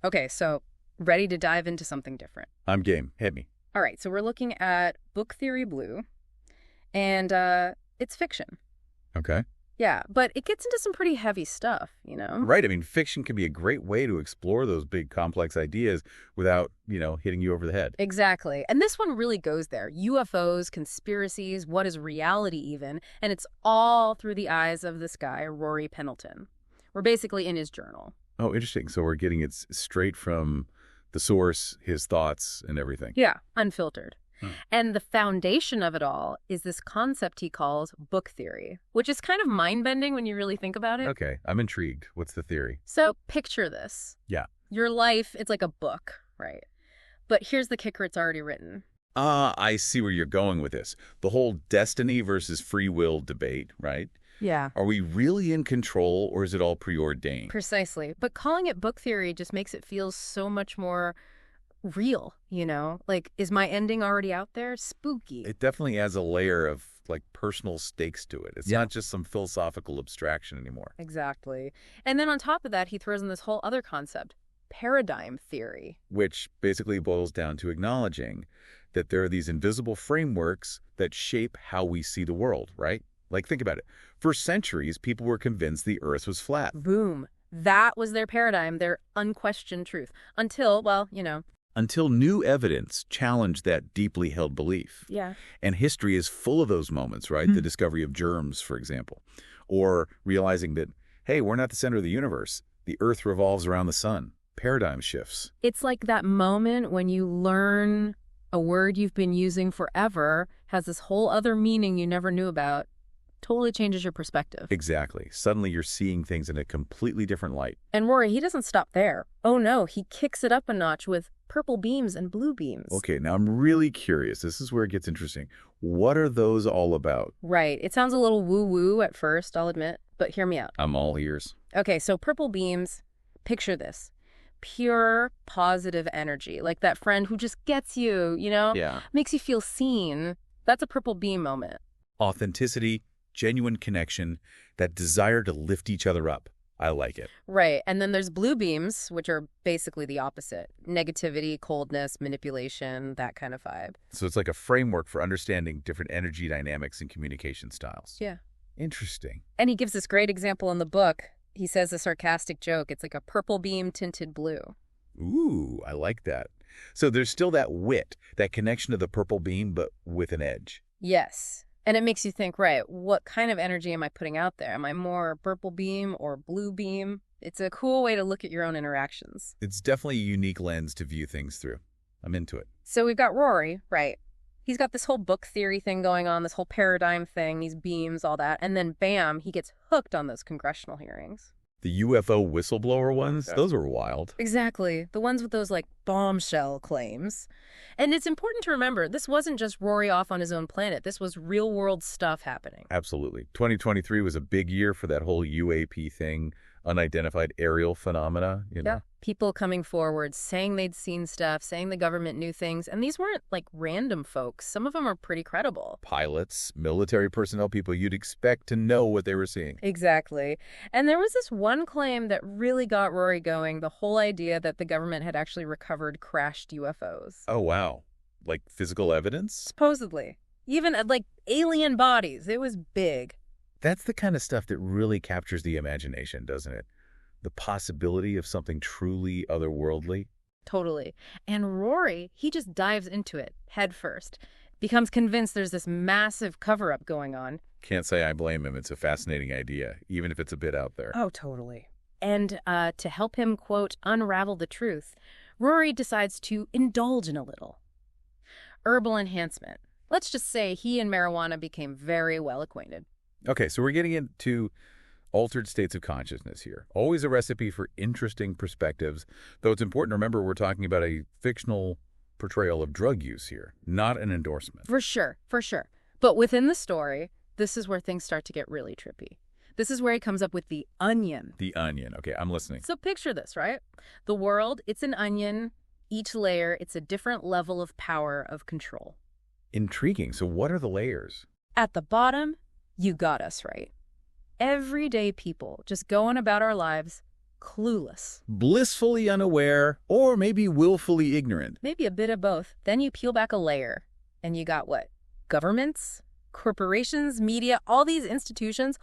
Okay, so ready to dive into something different. I'm game. Hit me. All right, so we're looking at Book Theory Blue, and it's fiction. Okay. Yeah, but it gets into some pretty heavy stuff, you know? Right. I mean, fiction can be a great way to explore those big, complex ideas without, hitting you over the head. Exactly. And this one really goes there. UFOs, conspiracies, what is reality even, and it's all through the eyes of this guy, Rory Pendleton. We're basically in his journal. Oh, interesting. So we're getting it straight from the source, his thoughts, and everything. Yeah, unfiltered. Hmm. And the foundation of it all is this concept he calls book theory, which is kind of mind-bending when you really think about it. Okay. I'm intrigued. What's the theory? So picture this. Yeah. Your life, it's like a book, right? But here's the kicker, it's already written. I see where you're going with this. The whole destiny versus free will debate, right? Yeah. Are we really in control, or is it all preordained? Precisely. But calling it book theory just makes it feel so much more real, you know? Like, is my ending already out there? Spooky. It definitely adds a layer of, personal stakes to it. It's not just some philosophical abstraction anymore. Exactly. And then on top of that, he throws in this whole other concept, paradigm theory. Which basically boils down to acknowledging that there are these invisible frameworks that shape how we see the world, right? Think about it. For centuries, people were convinced the Earth was flat. Boom. That was their paradigm, their unquestioned truth. Until, well, Until new evidence challenged that deeply held belief. Yeah. And history is full of those moments, right? The discovery of germs, for example. Or realizing that, hey, we're not the center of the universe. The Earth revolves around the sun. Paradigm shifts. It's like that moment when you learn a word you've been using forever has this whole other meaning you never knew about. Totally changes your perspective. Exactly. Suddenly you're seeing things in a completely different light. And Rory, he doesn't stop there. Oh no, he kicks it up a notch with purple beams and blue beams. Okay, now I'm really curious. This is where it gets interesting. What are those all about? Right. It sounds a little woo-woo at first, I'll admit, but hear me out. I'm all ears. Okay, so purple beams, picture this. Pure, positive energy, like that friend who just gets you, Yeah. makes you feel seen. That's a purple beam moment. Authenticity, genuine connection, that desire to lift each other up. I like it. Right. And then there's blue beams, which are basically the opposite. Negativity, coldness, manipulation, that kind of vibe. So it's like a framework for understanding different energy dynamics and communication styles. Yeah. Interesting. And he gives this great example in the book. He says a sarcastic joke. It's like a purple beam tinted blue. Ooh, I like that. So there's still that wit, that connection to the purple beam, but with an edge. Yes. And it makes you think, right, what kind of energy am I putting out there? Am I more purple beam or blue beam? It's a cool way to look at your own interactions. It's definitely a unique lens to view things through. I'm into it. So we've got Rory, right? He's got this whole book theory thing going on, this whole paradigm thing, these beams, all that. And then bam, he gets hooked on those congressional hearings. The UFO whistleblower ones, Yeah. those were wild. Exactly. The ones with those bombshell claims. And it's important to remember, this wasn't just Rory off on his own planet. This was real world stuff happening. Absolutely. 2023 was a big year for that whole UAP thing, unidentified aerial phenomena, Yeah. People coming forward, saying they'd seen stuff, saying the government knew things. And these weren't random folks. Some of them are pretty credible. Pilots, military personnel, people you'd expect to know what they were seeing. Exactly. And there was this one claim that really got Rory going, the whole idea that the government had actually recovered crashed UFOs. Oh, wow. Like physical evidence? Supposedly. Even alien bodies. It was big. That's the kind of stuff that really captures the imagination, doesn't it? The possibility of something truly otherworldly. Totally. And Rory, he just dives into it head first. Becomes convinced there's this massive cover-up going on. Can't say I blame him. It's a fascinating idea, even if it's a bit out there. Oh, totally. And to help him, quote, unravel the truth, Rory decides to indulge in a little. Herbal enhancement. Let's just say he and marijuana became very well acquainted. Okay, so we're getting into altered states of consciousness here. Always a recipe for interesting perspectives, though it's important to remember we're talking about a fictional portrayal of drug use here, not an endorsement. For sure, for sure. But within the story, this is where things start to get really trippy. This is where he comes up with the onion. The onion. Okay, I'm listening. So picture this, right? The world, it's an onion. Each layer, it's a different level of power of control. Intriguing. So what are the layers? At the bottom, you got us, right? Everyday people just going about our lives, clueless. Blissfully unaware, or maybe willfully ignorant. Maybe a bit of both. Then you peel back a layer, and you got what? Governments, corporations, media, all these institutions,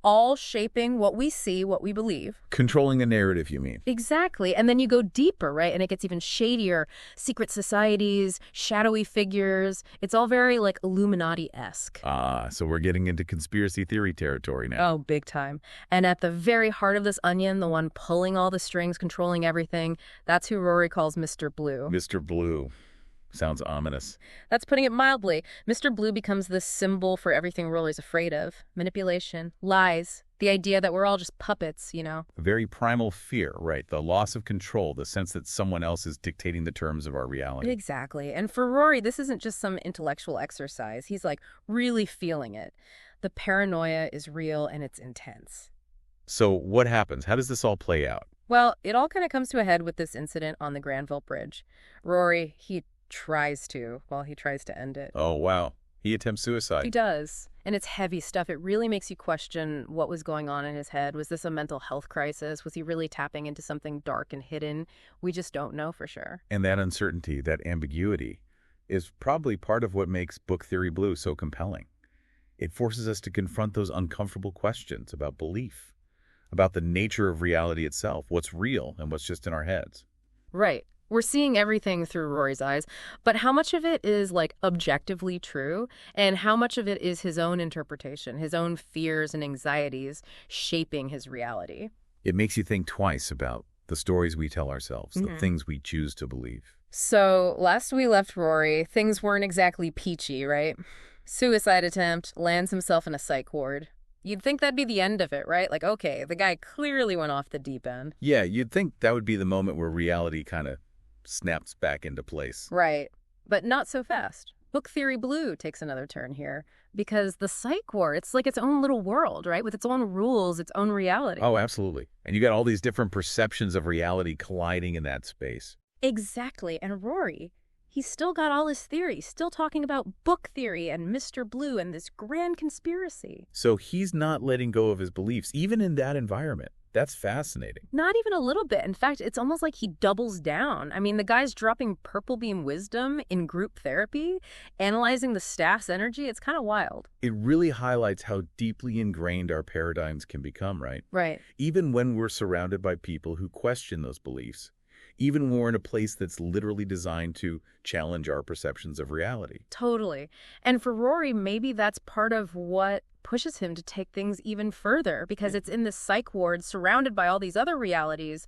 all shaping what we see, what we believe. Controlling the narrative, you mean? Exactly. And then you go deeper, right? And it gets even shadier. Secret societies, shadowy figures. It's all very, like, Illuminati-esque. Ah, so we're getting into conspiracy theory territory now. Oh, big time. And at the very heart of this onion, the one pulling all the strings, controlling everything, that's who Rory calls Mr. Blue. Mr. Blue. Sounds ominous. That's putting it mildly. Mr. Blue becomes this symbol for everything Rory's afraid of. Manipulation, lies, the idea that we're all just puppets, you know? A very primal fear, right? The loss of control, the sense that someone else is dictating the terms of our reality. Exactly. And for Rory, this isn't just some intellectual exercise. He's, like, really feeling it. The paranoia is real and it's intense. So what happens? How does this all play out? Well, it all kind of comes to a head with this incident on the Granville Bridge. Rory, he tries to end it. Oh, wow. He attempts suicide. He does. And it's heavy stuff. It really makes you question what was going on in his head. Was this a mental health crisis? Was he really tapping into something dark and hidden? We just don't know for sure. And that uncertainty, that ambiguity, is probably part of what makes Book Theory Blue so compelling. It forces us to confront those uncomfortable questions about belief, about the nature of reality itself, what's real and what's just in our heads. Right. We're seeing everything through Rory's eyes, but how much of it is, like, objectively true, and how much of it is his own interpretation, his own fears and anxieties shaping his reality? It makes you think twice about the stories we tell ourselves, the things we choose to believe. So, last we left Rory, things weren't exactly peachy, right? Suicide attempt, lands himself in a psych ward. You'd think that'd be the end of it, right? Like, okay, the guy clearly went off the deep end. Yeah, you'd think that would be the moment where reality kind of snaps back into place. Right. But not so fast. Book Theory Blue takes another turn here because the psych ward, it's like its own little world, right? With its own rules, its own reality. Oh, absolutely. And you got all these different perceptions of reality colliding in that space. Exactly. And Rory, he's still got all his theories, still talking about book theory and Mr. Blue and this grand conspiracy. So he's not letting go of his beliefs, even in that environment. That's fascinating. Not even a little bit. In fact, it's almost like he doubles down. I mean, the guy's dropping purple beam wisdom in group therapy, analyzing the staff's energy. It's kind of wild. It really highlights how deeply ingrained our paradigms can become, right? Right. Even when we're surrounded by people who question those beliefs. Even when we're in a place that's literally designed to challenge our perceptions of reality. Totally. And for Rory, maybe that's part of what pushes him to take things even further, because it's in this psych ward surrounded by all these other realities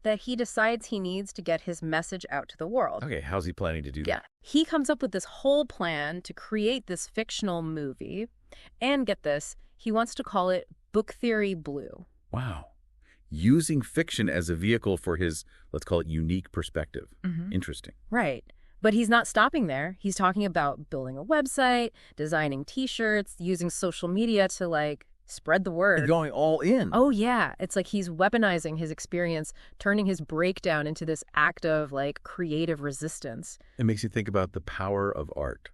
that he decides he needs to get his message out to the world. Okay, how's he planning to do that? Yeah. He comes up with this whole plan to create this fictional movie. And get this, he wants to call it Book Theory Blue. Wow. Using fiction as a vehicle for his, let's call it, unique perspective. Interesting. Right. But he's not stopping there. He's talking about building a website, designing T-shirts, using social media to, like, spread the word. And going all in. Oh, yeah. It's like he's weaponizing his experience, turning his breakdown into this act of, like, creative resistance. It makes you think about the power of art,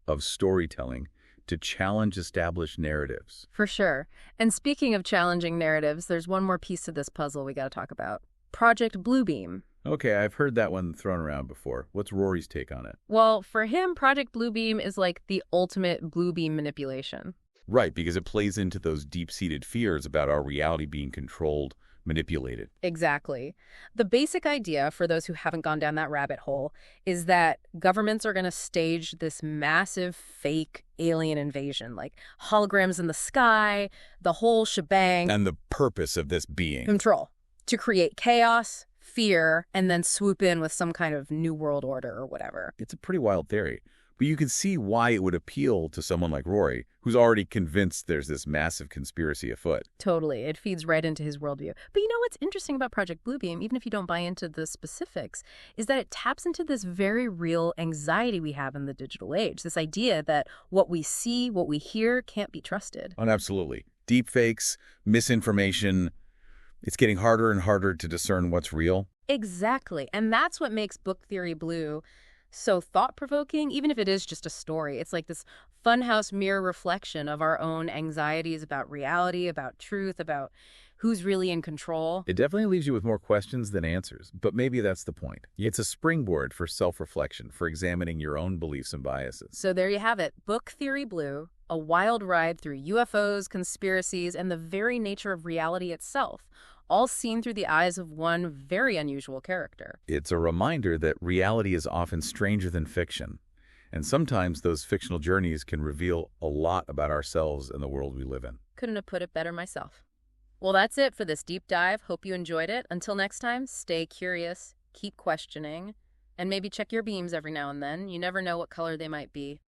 of storytelling, to challenge established narratives. For sure. And speaking of challenging narratives, there's one more piece to this puzzle we got to talk about. Project Bluebeam. Okay, I've heard that one thrown around before. What's Rory's take on it? Well, for him, Project Bluebeam is like the ultimate Bluebeam manipulation. Right, because it plays into those deep-seated fears about our reality being controlled, manipulated. Exactly. The basic idea, for those who haven't gone down that rabbit hole, is that governments are going to stage this massive fake alien invasion, like holograms in the sky, the whole shebang. And the purpose of this being. Control. To create chaos, fear, and then swoop in with some kind of new world order or whatever. It's a pretty wild theory. But you can see why it would appeal to someone like Rory, who's already convinced there's this massive conspiracy afoot. Totally. It feeds right into his worldview. But you know what's interesting about Project Bluebeam, even if you don't buy into the specifics, is that it taps into this very real anxiety we have in the digital age. This idea that what we see, what we hear can't be trusted. Oh, absolutely. Deepfakes, misinformation. It's getting harder and harder to discern what's real. Exactly. And that's what makes Book Theory Blue so thought-provoking, even if it is just a story. It's like this funhouse mirror reflection of our own anxieties about reality, about truth, about Who's really in control? It definitely leaves you with more questions than answers, but maybe that's the point. It's a springboard for self-reflection, for examining your own beliefs and biases. So there you have it, Book Theory Blue, a wild ride through UFOs, conspiracies, and the very nature of reality itself, all seen through the eyes of one very unusual character. It's a reminder that reality is often stranger than fiction, and sometimes those fictional journeys can reveal a lot about ourselves and the world we live in. Couldn't have put it better myself. Well, that's it for this deep dive. Hope you enjoyed it. Until next time, stay curious, keep questioning, and maybe check your beams every now and then. You never know what color they might be.